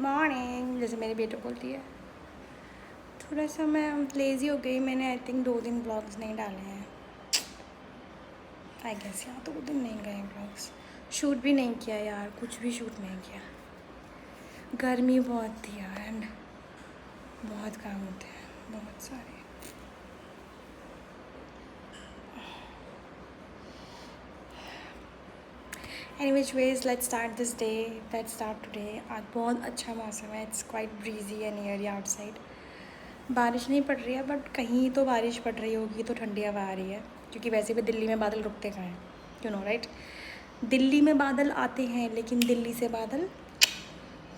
Morning जैसे मेरी बेटी बोलती है। थोड़ा सा मैं लेज़ी हो गई, मैंने आई थिंक 2 दिन ब्लॉग्स नहीं डाले हैं। आई गेस यार 2 दिन नहीं गए ब्लॉग्स, शूट भी नहीं किया यार, कुछ भी शूट नहीं किया। गर्मी बहुत थी यार एंड बहुत काम होते हैं, बहुत सारे। Anyways ways let's start this day, let's start today. आज बहुत अच्छा मौसम है, it's quite breezy and airy outside. बारिश नहीं पड़ रही है बट कहीं तो बारिश पड़ रही होगी, तो ठंडी हवा आ रही है, क्योंकि वैसे भी दिल्ली में बादल रुकते कहाँ हैं, यू नो राइट। दिल्ली में बादल आते हैं लेकिन दिल्ली से बादल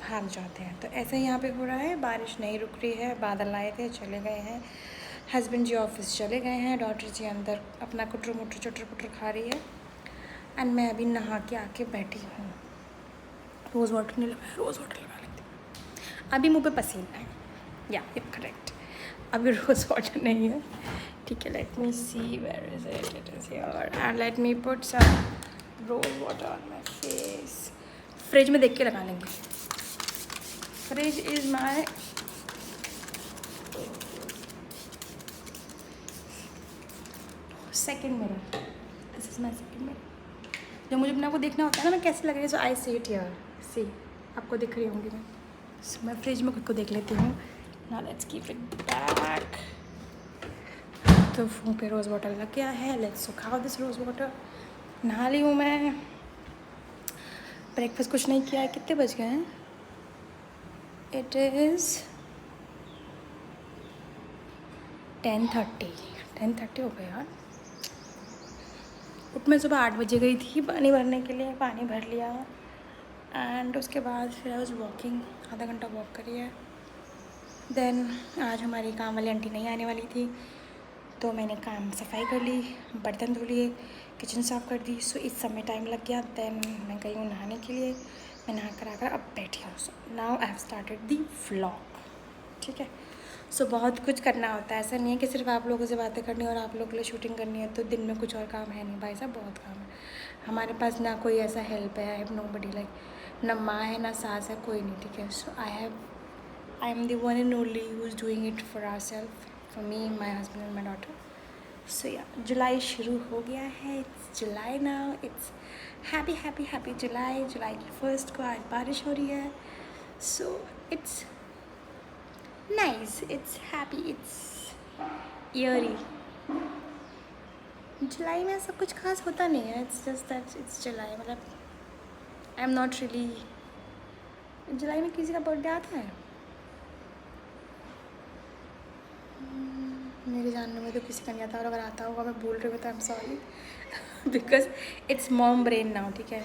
भाग जाते हैं, तो ऐसा यहाँ पे हो रहा है। बारिश नहीं रुक रही है, बादल आए थे चले गए हैं, हस्बैंड जी ऑफिस चले गए हैं, डॉटर जी अंदर अपना कुटर मुटर चटर पुटर खा रही है एंड मैं अभी नहा के आके बैठी हूँ। रोज़ वाटर नहीं लगाया, रोज़ वाटर लगा लेती हूँ। अभी मुँह पे पसीना है, या इट करेक्ट, अभी रोज़ वाटर नहीं है, ठीक है। Let me see where is it, it is here and let me put some rose water on my face. Fridge में देख के लगा लेंगे, fridge is my second mirror, this is my second mirror. जब मुझे अपने आप को देखना होता है ना मैं कैसे लग रही है, so I see it here, सी आपको दिख रही होंगी मैं, सो मैं फ्रिज में खुद को देख लेती हूँ। Now let's keep it back. तो मुँह पे रोज़ वाटर लग गया है, लेट्स सुखाओ दिस रोज़ वाटर। नहा ली हूँ मैं, ब्रेकफास्ट कुछ नहीं किया है। कितने बज गए हैं? इट इज़ 10:30, 10:30 हो गया यार। उठ मैं सुबह 8 बजे गई थी पानी भरने के लिए, पानी भर लिया एंड उसके बाद फिर आई वॉज वॉकिंग, आधा घंटा वॉक करी है। देन आज हमारी काम वाली आंटी नहीं आने वाली थी, तो मैंने काम सफाई कर ली, बर्तन धो लिए, किचन साफ़ कर दी। सो इस समय टाइम लग गया। देन मैं गई हूँ नहाने के लिए, मैं नहा कर आकर अब बैठी हूँ। So now I have started the vlog, ठीक है। सो बहुत कुछ करना होता है, ऐसा नहीं है कि सिर्फ आप लोगों से बातें करनी और आप लोगों के लिए शूटिंग करनी है, तो दिन में कुछ और काम है नहीं भाई साहब, बहुत काम है हमारे पास। ना कोई ऐसा हेल्प है, I have no buddy, like ना माँ है ना सास है, कोई नहीं, ठीक है। So I am the one and only who is doing it for our self, for me, my husband and my daughter. So yeah जुलाई शुरू हो गया है, it's July now, it's happy happy happy July. जुलाई की first को आज बारिश हो रही है, so it's nice, it's happy, it's eerie. जुलाई में ऐसा कुछ खास होता नहीं है, it's just that it's July. मतलब आई एम नॉट रियली, जुलाई में किसी का बर्थडे आता है मेरे जानने में तो किसी का नहीं आता, और अगर आता होगा मैं भूल रही हूँ तो I am sorry because it's mom brain now, ठीक है।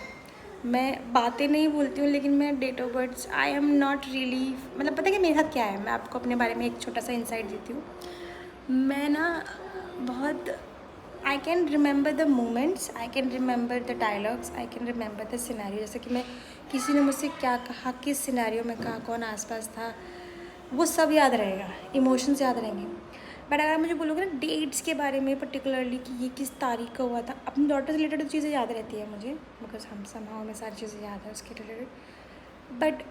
मैं बातें नहीं भूलती हूँ लेकिन मैं date of birth I am not really, मतलब पता है कि मेरे साथ क्या है, मैं आपको अपने बारे में एक छोटा सा इंसाइट देती हूँ। मैं ना बहुत, I can remember the moments, I can remember the dialogues, I can remember the scenario. जैसे कि मैं किसी ने मुझसे क्या कहा, किस सिनेरियो में कहा, कौन आसपास था, वो सब याद रहेगा, इमोशंस याद रहेंगे। बट अगर मुझे बोलोगे ना डेट्स के बारे में पर्टिकुलरली कि ये किस तारीख का हुआ था, अपनी डॉटर से रिलेटेड चीज़ें याद रहती है मुझे, बिकॉज हम समहाउ में सारी चीज़ें याद है उसके रिलेटेड। बट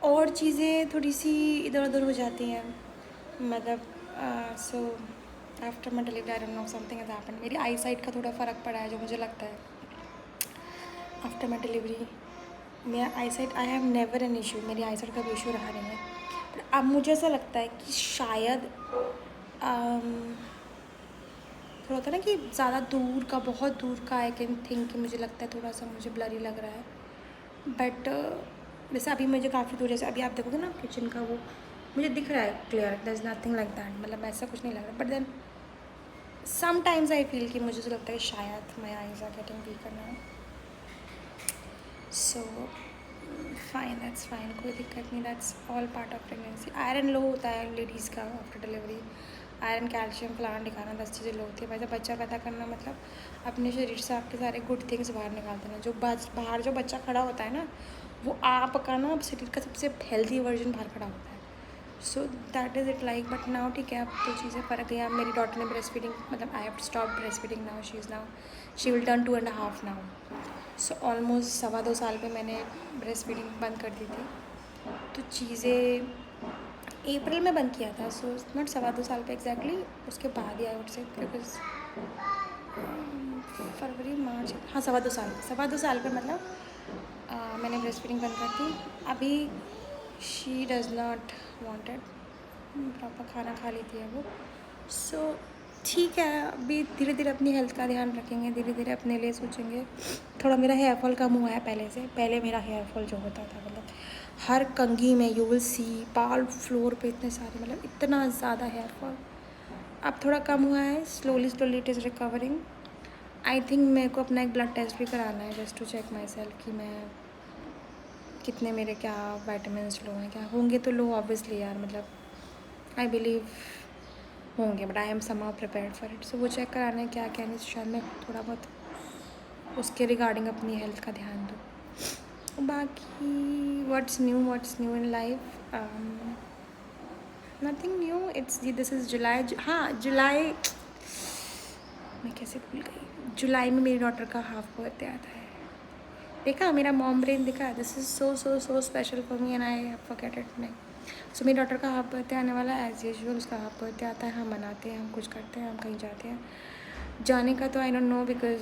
और चीज़ें थोड़ी सी इधर उधर हो जाती हैं, मतलब so after my delivery I don't know something has happened. मेरी आई साइट का थोड़ा फ़र्क पड़ा है जो मुझे लगता है आफ्टर माई डिलीवरी। मेरा eyesight, I have never an issue, मेरी आई साइट का भी इशू रहा नहीं है। बट अब मुझे ऐसा लगता है कि शायद थोड़ा होता है ना कि ज़्यादा दूर का, बहुत दूर का, आई कैन थिंक कि मुझे लगता है थोड़ा सा मुझे ब्लरी लग रहा है। बट जैसे अभी मुझे काफ़ी दूर, जैसे अभी आप देखोगे ना किचन का, वो मुझे दिख रहा है clear, there is nothing like that, मतलब ऐसा कुछ नहीं लग रहा। But then sometimes I feel कि मुझे तो लगता है शायद my eyes are getting weaker now. So fine, that's fine, कोई दिक्कत नहीं, that's all part of pregnancy. Iron low होता है लेडीज़ का आफ्टर डिलीवरी, आयरन कैल्शियम फलाना दिखाना, 10 चीज़ें लो होती है। वैसे बच्चा पैदा करना मतलब अपने शरीर से आपके सारे गुड थिंग्स बाहर निकाल देना। जो बाहर जो बच्चा खड़ा होता है ना, वो आपका ना शरीर का सबसे हेल्दी वर्जन बाहर खड़ा होता है। So that is it like. But now ठीक है, अब तो चीज़ें फ़र्क गई। अब मेरी डॉटर ने ब्रेस्ट फीडिंग, मतलब I have stop breast feeding now, she will turn 2.5 now. So almost 2.25 साल पे मैंने ब्रेस्ट फीडिंग बंद कर दी थी, तो चीज़ें अप्रैल में बंद किया था, सो नॉट 2.25 साल पे एग्जैक्टली, उसके बाद ही आई वुड से, बिकॉज फरवरी मार्च, हाँ 2.5 साल पे मतलब मैंने ब्रेस्ट फीडिंग बंद कर दी। अभी she does not wanted, proper खाना खा लेती है वो, सो ठीक है। अभी धीरे धीरे अपनी हेल्थ का ध्यान रखेंगे, धीरे धीरे अपने लिए सोचेंगे। थोड़ा मेरा हेयर फॉल कम हुआ है पहले से। पहले मेरा हेयर फॉल जो होता था, मतलब हर कंघी में यू विल सी बाल फ्लोर पे इतने सारे, मतलब इतना ज़्यादा हेयर फॉल। अब थोड़ा कम हुआ है, slowly slowly it is recovering. I think मेरे को अपना एक ब्लड टेस्ट भी कराना है just to check myself कि मैं कितने, मेरे क्या विटामिन्स लो हैं, क्या होंगे तो लो ऑब्वियसली यार, मतलब आई बिलीव होंगे, but I am somehow prepared for it. So वो चेक कराना है क्या क्या नहीं, शायद मैं थोड़ा बहुत उसके रिगार्डिंग अपनी हेल्थ का ध्यान दूँ। बाकी what's new in life, nothing new. This is जुलाई। हाँ जुलाई, मैं कैसे भूल गई, जुलाई में मेरी डॉटर का हाफ बर्थडे आता है। देखा मेरा मॉम ब्रेन, देखा, this is so so so special for me and I forget it. नहीं, सो मेरी डॉटर का हाफ बर्थडे आने वाला है, एज़ यूजुअल उसका हाफ बर्थडे आता है, हम मनाते हैं, हम कुछ करते हैं, हम कहीं जाते हैं। जाने का तो आई डोंट नो, बिकॉज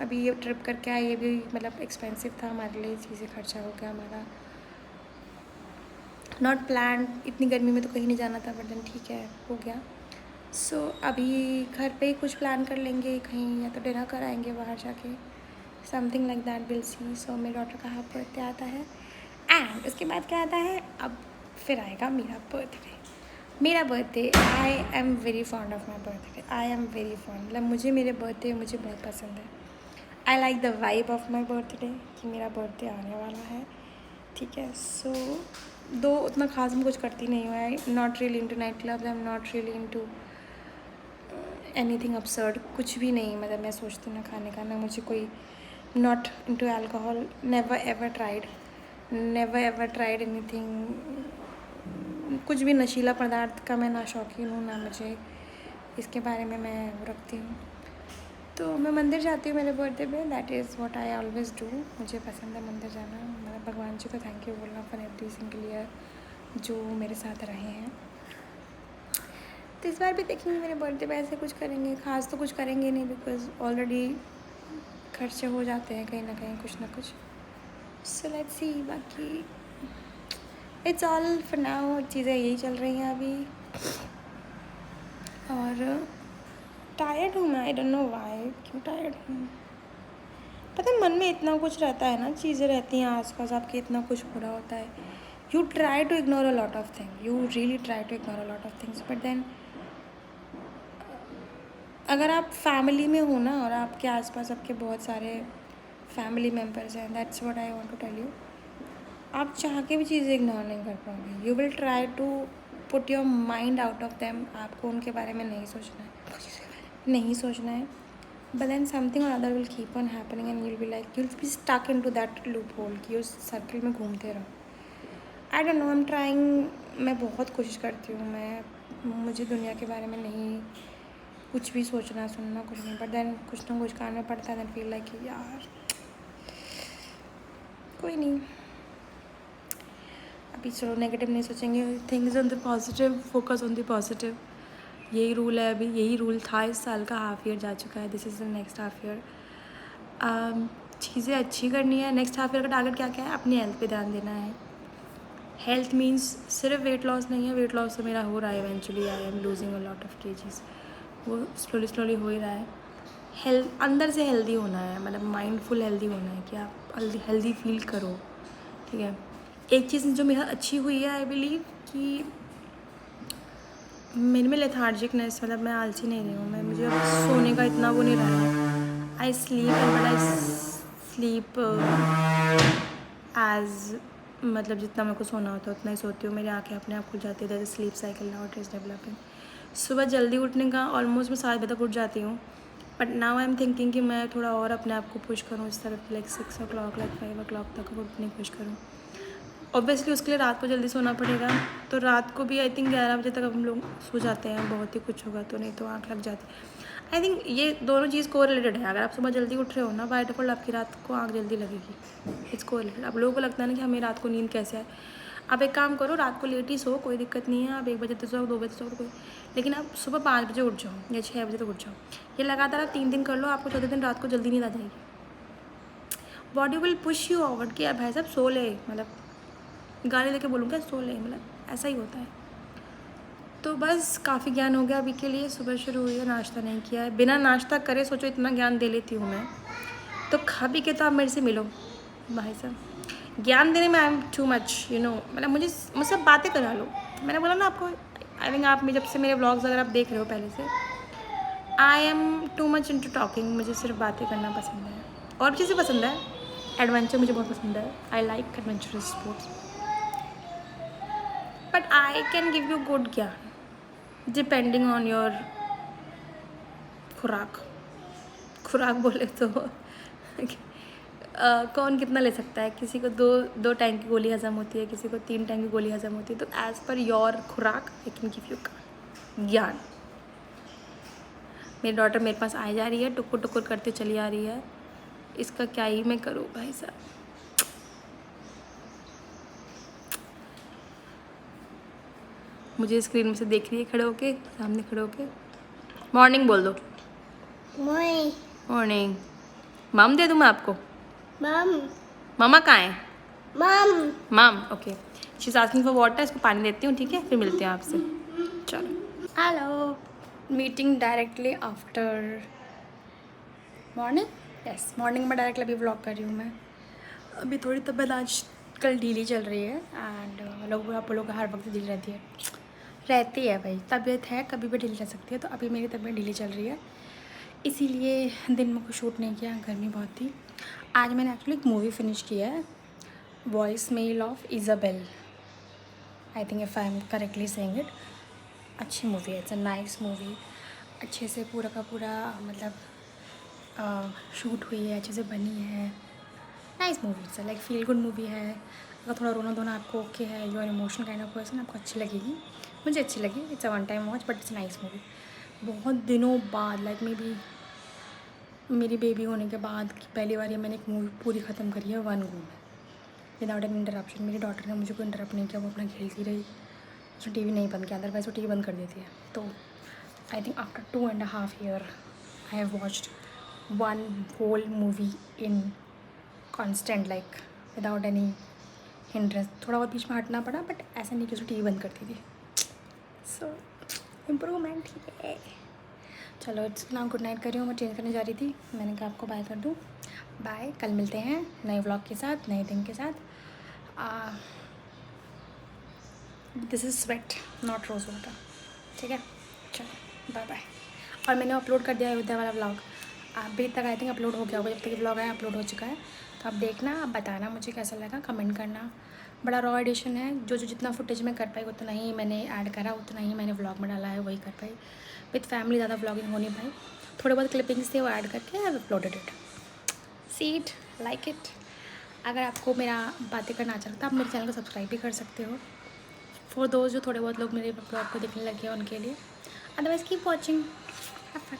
अभी ये ट्रिप करके आए, ये भी मतलब एक्सपेंसिव था हमारे लिए, चीज़ें खर्चा हो गया हमारा, नॉट प्लान। इतनी गर्मी में तो कहीं नहीं जाना था, बट देन ठीक है, हो गया। सो अभी घर पे ही कुछ प्लान कर लेंगे, कहीं या तो डिनर कराएंगे बाहर जाके, something like that, will see. So मेरी डॉटर का हाफ बर्थडे आता है, एंड उसके बाद क्या आता है, अब फिर आएगा मेरा बर्थडे। मेरा birthday, I am very fond of my birthday, I am very fond, मतलब मुझे मेरे बर्थडे मुझे बहुत पसंद है। I like the vibe of my birthday कि मेरा बर्थडे आने वाला है, ठीक है। सो दो उतना खास मैं कुछ करती नहीं हूँ, I not really into night clubs, I am not really into anything absurd, कुछ भी नहीं। मतलब मैं सोचती हूँ ना खाने का, ना मुझे कोई, not into alcohol, never ever tried anything, कुछ भी नशीला पदार्थ का मैं ना शौकीन हूँ, ना मुझे इसके बारे में मैं वो रखती हूँ। तो मैं मंदिर जाती हूँ मेरे बर्थडे पे, that is what I always do. मुझे पसंद है मंदिर जाना, मतलब भगवान जी को थैंक यू बोलना फॉर एवरी सिंगल ईयर जो मेरे साथ रहे हैं। तो इस बार भी देखेंगे मेरे बर्थडे पे ऐसे कुछ करेंगे, खास तो कुछ करेंगे नहीं, बिकॉज ऑलरेडी खर्चे हो जाते हैं कहीं ना कहीं, कुछ ना कुछ। सो लेट्स सी, बाकी इट्स ऑल फॉर नाउ, चीज़ें यही चल रही हैं अभी। और टायर्ड हूँ मैं, आई डोंट नो व्हाई, क्यों टायर्ड हूँ पता है। मन में इतना कुछ रहता है ना, चीज़ें रहती हैं आसपास आपके, इतना कुछ हो रहा होता है, you try to ignore a lot of thing, you really try to ignore a lot of things, but then अगर आप फैमिली में हो ना, और आपके आसपास आपके बहुत सारे फैमिली मेम्बर्स हैं, that's what I want to tell you, आप चाह के भी चीज़ें इग्नोर नहीं कर पाओगे। You will try to put your mind out of them, आपको उनके बारे में नहीं सोचना है, बट देन समथिंग और other will keep on happening and you'll be like, you'll be stuck into that loop hole कि उस सर्किल में घूमते रहो। I don't no, I am trying, मैं बहुत कोशिश करती हूँ, मुझे दुनिया के बारे में नहीं कुछ भी सोचना सुनना कुछ नहीं, बट देन कुछ ना कुछ कान में पड़ता है, देन फील लाइक यार कोई नहीं, अभी चलो नेगेटिव नहीं सोचेंगे, things on the positive, focus on the positive. यही रूल है, अभी यही रूल था, इस साल का हाफ ईयर जा चुका है, this is the next half year. चीज़ें अच्छी करनी है। नेक्स्ट हाफ ईयर का टारगेट क्या क्या है, अपनी हेल्थ पे ध्यान देना है। हेल्थ मीन्स सिर्फ वेट लॉस नहीं है, वेट लॉस तो मेरा हो रहा है, eventually I am losing a lot of KGs, वो स्लोली हो ही रहा है। हेल्थ अंदर से हेल्दी होना है, मतलब माइंडफुल हेल्दी होना है कि आप हेल्दी फील करो, ठीक है। एक चीज़ जो मेरा अच्छी हुई है, आई बिलीव कि मेरे में लेथार्जिकनेस, मतलब मैं आलसी नहीं रही हूँ, मैं मुझे अब सोने का इतना वो नहीं रहा है। I sleep but I sleep as, मतलब जितना मेरे को सोना होता है उतना ही सोती हूँ, मेरी आंखें अपने आप खुल जाती है, that sleep cycle now it is developing. सुबह जल्दी उठने का ऑलमोस्ट मैं 7 बजे तक उठ जाती हूँ, but now I am thinking कि मैं थोड़ा और अपने आप को पुश करूँ इस तरफ, लाइक 6 o'clock लाइक 5 o'clock तक उठने की कोशिश करूँ। ऑब्वियसली उसके लिए रात को जल्दी सोना पड़ेगा, तो रात को भी आई थिंक 11 बजे तक हम लोग सो जाते हैं, बहुत ही कुछ होगा तो, नहीं तो आँख लग जाती है। आई थिंक ये दोनों चीज़ कोरिलेटेड है, अगर आप सुबह जल्दी उठ रहे हो ना, बाय डिफ़ॉल्ट आपकी रात को आँख जल्दी लगेगी, इट्स कोरिलेटेड। अब लोगों को लगता है ना कि हमें रात को नींद कैसे आए, आप एक काम करो, रात को लेट ही सो, कोई दिक्कत नहीं है। आप 1 बजे तक सो, 2 बजे सो, कोई, लेकिन आप सुबह 5 बजे उठ जाओ या 6 बजे तक उठ जाओ। ये लगातार आप 3 दिन कर लो, आपको चौथे दिन रात को जल्दी नींद आ जाएगी। Body will push you out कि अब भाई साहब सो ले, मतलब गाली लेके बोलूँगा सो ले, मतलब ऐसा ही होता है। तो बस काफ़ी ज्ञान हो गया अभी के लिए। सुबह शुरू हुई है, नाश्ता नहीं किया है, बिना नाश्ता करे सोचो इतना ज्ञान दे लेती हूँ मैं, तो खा पी के तो आप मेरे से मिलो भाई साहब। ज्ञान देने में I am too much, you know, मतलब मुझसे बातें करा लो। मैंने बोला ना आपको, आई थिंक आप जब से मेरे व्लॉग्स अगर आप देख रहे हो पहले से, I am too much into talking. मुझे सिर्फ बातें करना पसंद है, और भी चीज़ें पसंद है। एडवेंचर मुझे बहुत पसंद है, I like adventurous sports, but I can give you good ज्ञान डिपेंडिंग ऑन योर खुराक बोले तो कौन कितना ले सकता है। किसी को दो टाइम की गोली हजम होती है, किसी को 3 टाइम की गोली हजम होती है। तो एज़ पर योर खुराक आई कैन गिव यू ज्ञान। मेरी डॉटर मेरे पास आ जा रही है, टुकुर टुकुर करते चली आ रही है। इसका क्या ही मैं करूँ भाई साहब। मुझे स्क्रीन में से देख रही है खड़े होके, सामने खड़े होके। मॉर्निंग बोल दो। मॉर्निंग। मम दे दूँ मैं आपको? मामा कहाँ है? मम okay. She is asking for water. इसको पानी देती हूँ, ठीक है, फिर मिलते हैं आपसे। चलो, hello. Meeting directly after morning. Yes, morning में डायरेक्टली अभी व्लॉग कर रही हूँ मैं। अभी थोड़ी तबीयत आज कल ढीली चल रही है, एंड आप लोगों को हर वक्त ढीली रहती है भाई। तबीयत है, कभी भी ढीली रह सकती है, तो अभी मेरी तबीयत ढीली चल रही है, इसीलिए दिन में कुछ शूट नहीं किया, गर्मी बहुत थी। आज मैंने एक्चुअली एक मूवी फिनिश किया है, voice mail of Isabel, I think if I am correctly saying it. अच्छी मूवी है, इट्स अ नाइस मूवी। अच्छे से पूरा का पूरा मतलब शूट हुई है, अच्छे से बनी है। Nice movie, it's like feel good movie है। अगर थोड़ा रोना धोना आपको ओके है, you are emotional kind of person, आपको अच्छी लगेगी। मुझे अच्छी लगी। It's a one time watch, but it's nice movie. बहुत दिनों बाद, लाइक मे बी मेरी बेबी होने के बाद पहली बार ये मैंने एक मूवी पूरी ख़त्म करी है, one go, without an interruption. मेरी डॉटर ने मुझे कोई इंटरप्ट नहीं किया, वो अपना खेलती रही, उसने टीवी नहीं बंद किया, अदरवाइज वो टीवी बंद कर देती है। तो I think after 2.5 years I have watched one whole movie in constant, like without any hindrance. थोड़ा बहुत बीच में हटना पड़ा, बट ऐसा नहीं कि उसने टीवी बंद करती थी। सो इम्प्रूवमेंट है। चलो, इट्स नाउ गुड नाइट कर रही हूँ, मैं चेंज करने जा रही थी। मैंने कहा आपको बाय कर दूँ। बाय, कल मिलते हैं नए व्लॉग के साथ, नए दिन के साथ। This is sweat not rose water, ठीक है। चलो बाय बाय। और मैंने अपलोड कर दिया अयोध्या वाला व्लॉग, अभी तक आई थिंक अपलोड हो गया होगा। जब तक व्लॉग आया अपलोड हो चुका है, तो आप देखना, आप बताना मुझे कैसा लगा, कमेंट करना। बड़ा रॉ एडिशन है, जो जितना फुटेज मैं कर पाई उतना ही मैंने ऐड करा, उतना ही मैंने व्लॉग में डाला है, वही कर पाई। विथ फैमिली ज़्यादा व्लॉगिंग हो नहीं पाई, थोड़े बहुत क्लिपिंग्स थे वो ऐड करके I uploaded it. See it, like it. अगर आपको मेरा बातें करना अच्छा लगता है, आप मेरे चैनल को सब्सक्राइब भी कर सकते हो, फॉर दोज जो थोड़े बहुत लोग मेरे ब्लॉग को देखने लगे हैं उनके लिए। Otherwise keep watching, have fun.